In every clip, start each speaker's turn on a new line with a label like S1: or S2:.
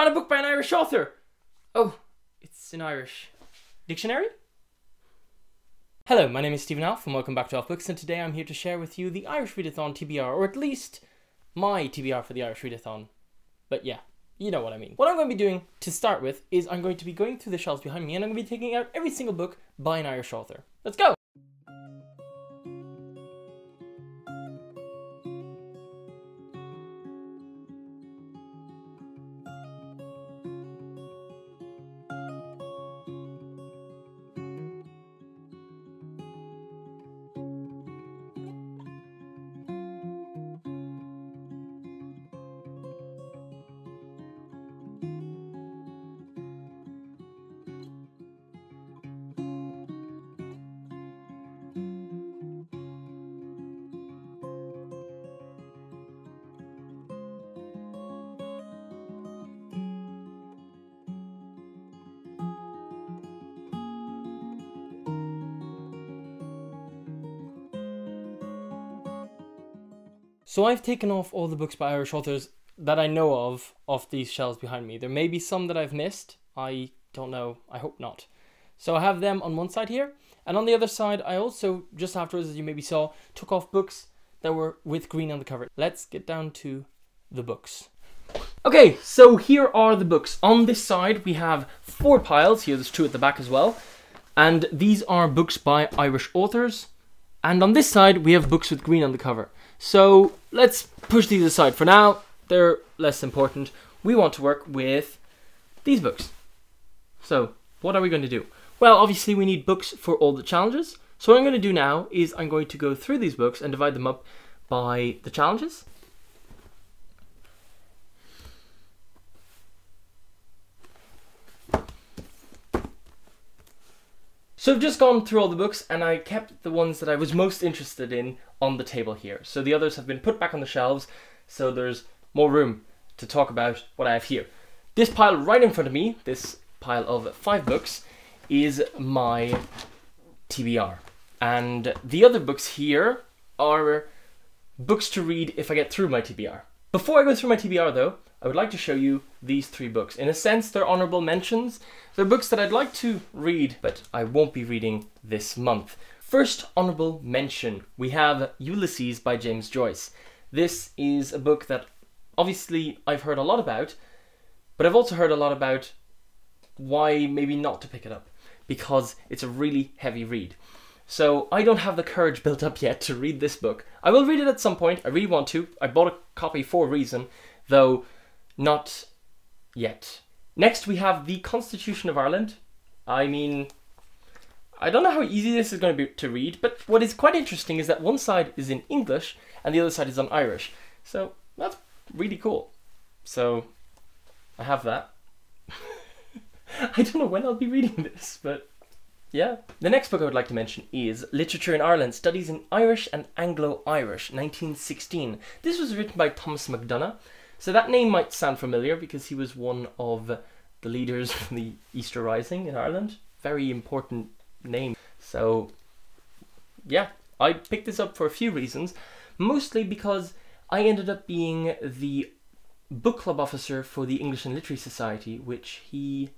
S1: found a book by an Irish author! Oh, it's in Irish. Dictionary? Hello, my name is Stephen Alff and welcome back to AlffBooks, and today I'm here to share with you the Irish Readathon TBR, or at least my TBR for the Irish Readathon. But yeah, you know what I mean. What I'm going to be doing to start with is I'm going to be going through the shelves behind me and I'm going to be taking out every single book by an Irish author. Let's go! So I've taken off all the books by Irish authors that I know of off these shelves behind me. There may be some that I've missed. I don't know. I hope not. So I have them on one side here. And on the other side, I also, just afterwards, as you maybe saw, took off books that were with green on the cover. Let's get down to the books. Okay, so here are the books. On this side, we have 4 piles. Here, there's 2 at the back as well. And these are books by Irish authors. And on this side, we have books with green on the cover. So let's push these aside for now. They're less important. We want to work with these books. So what are we going to do? Well, obviously we need books for all the challenges. So what I'm going to do now is I'm going to go through these books and divide them up by the challenges. So I've just gone through all the books and I kept the ones that I was most interested in on the table here. So the others have been put back on the shelves, so there's more room to talk about what I have here. This pile right in front of me, this pile of 5 books, is my TBR. And the other books here are books to read if I get through my TBR. Before I go through my TBR though, I would like to show you these 3 books. In a sense, they're honourable mentions. They're books that I'd like to read, but I won't be reading this month. First honourable mention, we have Ulysses by James Joyce. This is a book that obviously I've heard a lot about, but I've also heard a lot about why maybe not to pick it up, because it's a really heavy read. So I don't have the courage built up yet to read this book. I will read it at some point, I really want to. I bought a copy for a reason, though not yet. Next we have the Constitution of Ireland. I mean, I don't know how easy this is going to be to read, but what is quite interesting is that one side is in English and the other side is on Irish. So that's really cool. So I have that. I don't know when I'll be reading this, but yeah. The next book I would like to mention is Literature in Ireland, Studies in Irish and Anglo-Irish, 1916. This was written by Thomas MacDonagh. So that name might sound familiar because he was one of the leaders from the Easter Rising in Ireland. Very important name. So yeah, I picked this up for a few reasons. Mostly because I ended up being the book club officer for the English and Literary Society, which he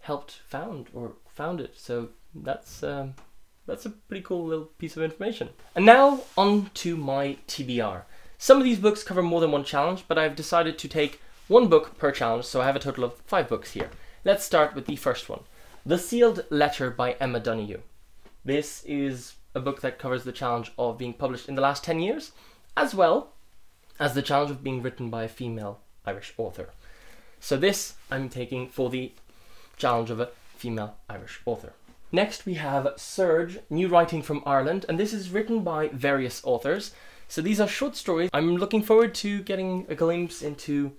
S1: helped found or founded. So that's a pretty cool little piece of information. And now on to my TBR. Some of these books cover more than one challenge, but I've decided to take 1 book per challenge, so I have a total of 5 books here. Let's start with the first one, The Sealed Letter by Emma Donoghue. This is a book that covers the challenge of being published in the last 10 years, as well as the challenge of being written by a female Irish author. So this I'm taking for the challenge of a female Irish author. Next we have Surge, New Writing from Ireland, and this is written by various authors. So these are short stories. I'm looking forward to getting a glimpse into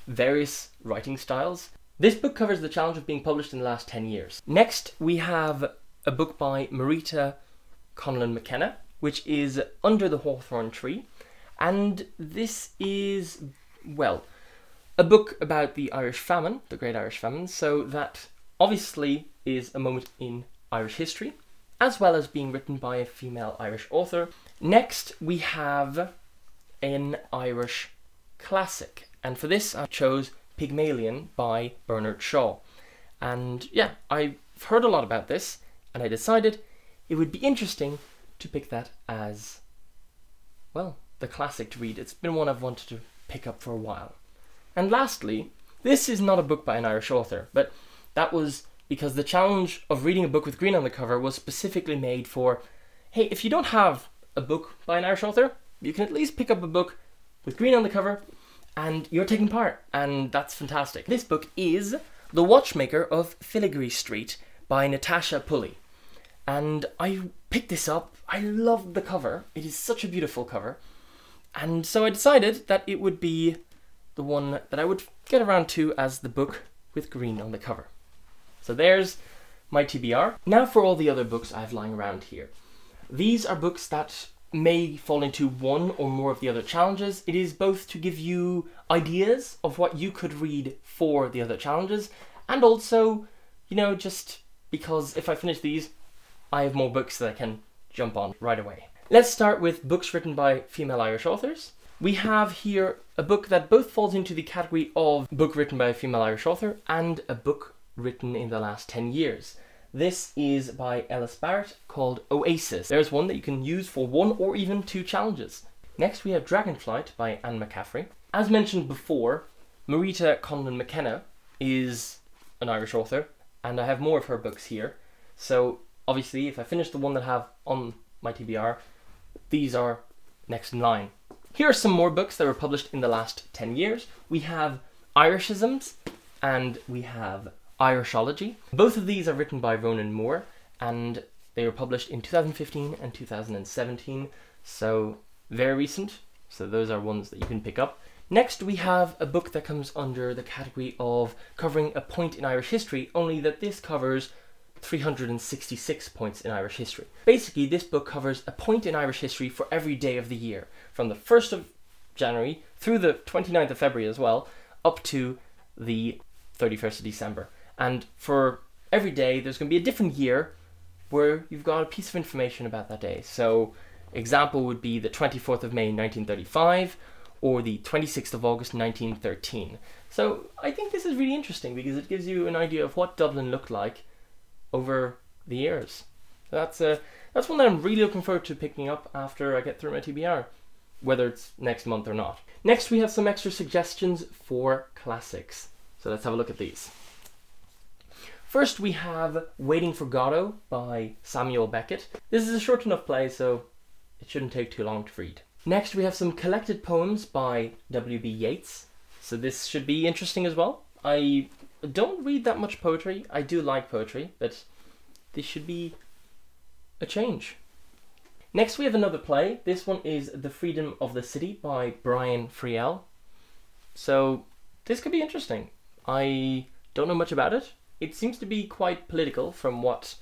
S1: various writing styles. This book covers the challenge of being published in the last 10 years. Next, we have a book by Marita Conlon-Mckenna, which is Under the Hawthorn Tree. And this is, well, a book about the Irish famine, the Great Irish Famine. So that obviously is a moment in Irish history, as well as being written by a female Irish author. Next, we have an Irish classic, and for this I chose Pygmalion by Bernard Shaw. And yeah, I've heard a lot about this, and I decided it would be interesting to pick that as, well, the classic to read. It's been one I've wanted to pick up for a while. And lastly, this is not a book by an Irish author, but that was because the challenge of reading a book with green on the cover was specifically made for, hey, if you don't have a book by an Irish author, you can at least pick up a book with green on the cover and you're taking part, and that's fantastic. This book is The Watchmaker of Filigree Street by Natasha Pulley. And I picked this up. I loved the cover. It is such a beautiful cover. And so I decided that it would be the one that I would get around to as the book with green on the cover. So there's my TBR. Now for all the other books I have lying around here. These are books that may fall into one or more of the other challenges. It is both to give you ideas of what you could read for the other challenges, and also, you know, just because if I finish these, I have more books that I can jump on right away. Let's start with books written by female Irish authors. We have here a book that both falls into the category of book written by a female Irish author and a book written in the last 10 years. This is by Eilís Barrett, called Oasis. There's one that you can use for one or even two challenges. Next we have Dragonflight by Anne McCaffrey. As mentioned before, Marita Conlon-Mckenna is an Irish author, and I have more of her books here. So obviously if I finish the one that I have on my TBR, these are next in line. Here are some more books that were published in the last 10 years. We have Irishisms and we have Irishology. Both of these are written by Ronan Moore, and they were published in 2015 and 2017, so very recent. So those are ones that you can pick up. Next we have a book that comes under the category of covering a point in Irish history, only that this covers 366 points in Irish history. Basically, this book covers a point in Irish history for every day of the year, from the 1st of January through the 29th of February as well, up to the 31st of December. And for every day, there's going to be a different year where you've got a piece of information about that day. So, example would be the 24th of May 1935, or the 26th of August 1913. So I think this is really interesting because it gives you an idea of what Dublin looked like over the years. That's one that I'm really looking forward to picking up after I get through my TBR, whether it's next month or not. Next we have some extra suggestions for classics. So let's have a look at these. First we have Waiting for Godot by Samuel Beckett. This is a short enough play, so it shouldn't take too long to read. Next we have some collected poems by W.B. Yeats. So this should be interesting as well. I don't read that much poetry. I do like poetry, but this should be a change. Next we have another play. This one is The Freedom of the City by Brian Friel. So this could be interesting. I don't know much about it. It seems to be quite political from what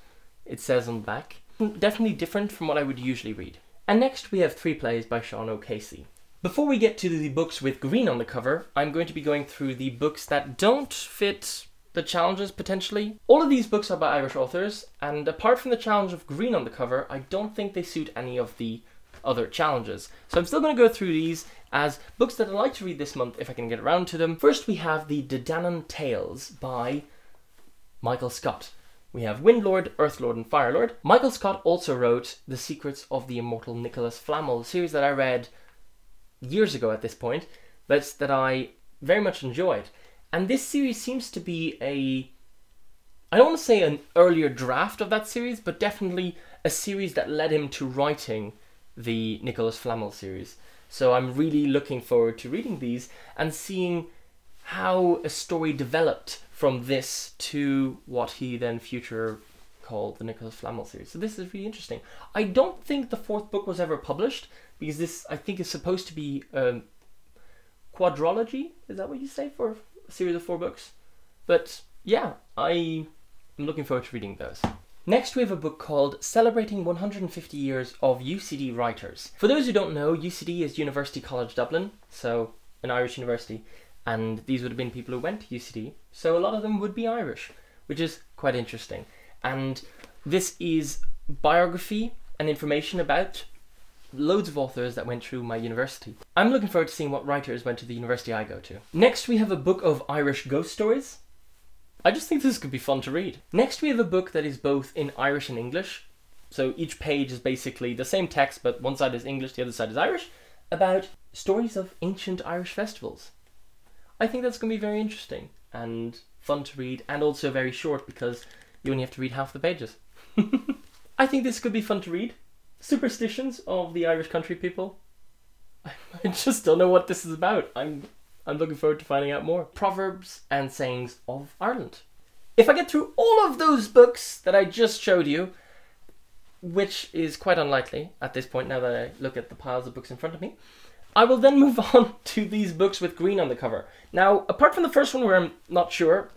S1: it says on the back. Definitely different from what I would usually read. And next we have 3 plays by Sean O'Casey. Before we get to the books with green on the cover, I'm going to be going through the books that don't fit the challenges potentially. All of these books are by Irish authors, and apart from the challenge of green on the cover, I don't think they suit any of the other challenges. So I'm still going to go through these as books that I'd like to read this month if I can get around to them. First we have the Danann Tales by Michael Scott. We have Windlord, Earthlord and Firelord. Michael Scott also wrote The Secrets of the Immortal Nicholas Flamel, a series that I read years ago at this point, but that I very much enjoyed. And this series seems to be I don't want to say an earlier draft of that series, but definitely a series that led him to writing the Nicholas Flamel series. So I'm really looking forward to reading these and seeing how a story developed from this to what he then future called the Nicholas Flamel series. So this is really interesting. I don't think the 4th book was ever published, because this, I think, is supposed to be quadrology. Is that what you say for a series of 4 books? But yeah, I'm looking forward to reading those. Next we have a book called Celebrating 150 Years of UCD Writers. For those who don't know, UCD is University College Dublin, so an Irish university, and these would have been people who went to UCD, so a lot of them would be Irish, which is quite interesting. And this is biography and information about loads of authors that went through my university. I'm looking forward to seeing what writers went to the university I go to. Next we have a book of Irish ghost stories. I just think this could be fun to read. Next we have a book that is both in Irish and English. So each page is basically the same text, but one side is English, the other side is Irish, about stories of ancient Irish festivals. I think that's going to be very interesting and fun to read, and also very short because you only have to read half the pages. I think this could be fun to read. Superstitions of the Irish country people. I just don't know what this is about. I'm looking forward to finding out more. Proverbs and sayings of Ireland. If I get through all of those books that I just showed you, which is quite unlikely at this point now that I look at the piles of books in front of me, I will then move on to these books with green on the cover. Now, apart from the first one where I'm not sure,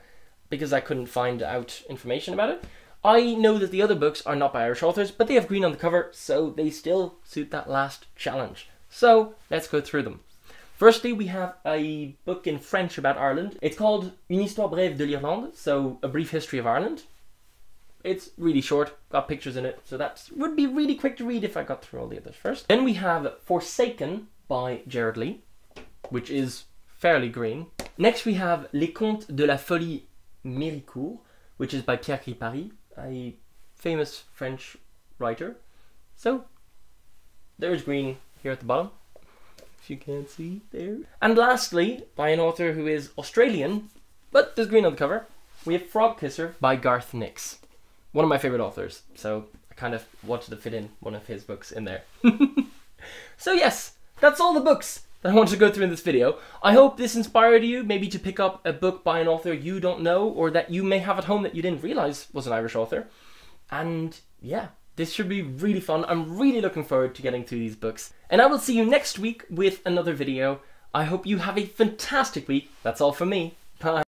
S1: because I couldn't find out information about it, I know that the other books are not by Irish authors, but they have green on the cover, so they still suit that last challenge. So, let's go through them. Firstly, we have a book in French about Ireland. It's called Une histoire brève de l'Irlande, so a brief history of Ireland. It's really short, got pictures in it, so that would be really quick to read if I got through all the others first. Then we have Forsaken by Gerard Lee, which is fairly green. Next we have Les Contes de la Folie Méricourt, which is by Pierre Cripari, a famous French writer. So, there's green here at the bottom, if you can't see there. And lastly, by an author who is Australian, but there's green on the cover, we have Frogkisser by Garth Nix. One of my favourite authors, so I kind of wanted to fit in one of his books in there. So yes, that's all the books that I wanted to go through in this video. I hope this inspired you maybe to pick up a book by an author you don't know, or that you may have at home that you didn't realise was an Irish author. And yeah, this should be really fun. I'm really looking forward to getting through these books. And I will see you next week with another video. I hope you have a fantastic week. That's all from me. Bye.